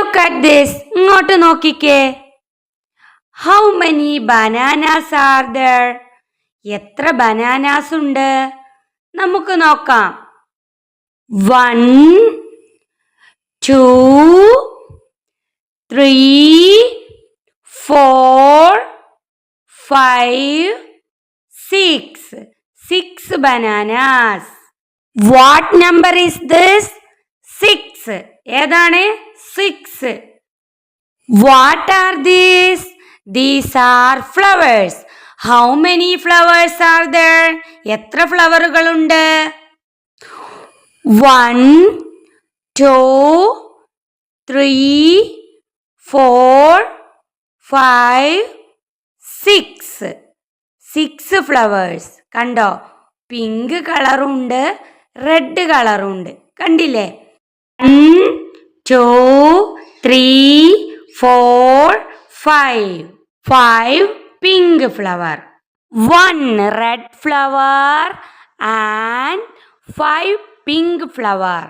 Look at this. ഇങ്ങോട്ട് നോക്കിക്കേ. How many bananas are there? എത്ര ബനാനാസ് ഉണ്ട്? നമുക്ക് നോക്കാം. 1 2 3 4 5 6 bananas. What number is this? 6. ഏതാണ്? 6. What are these? These are flowers. How many flowers are there? എത്ര ഫ്ലവറുകളുണ്ട്? 1 2 3 4 5 6 flowers. കണ്ടോ? പിങ്ക് കളറുണ്ട്, റെഡ് കളറുണ്ട്. കണ്ടില്ലേ? 1 2 3 4 5 pink flower, 1 red flower and 5 pink flower.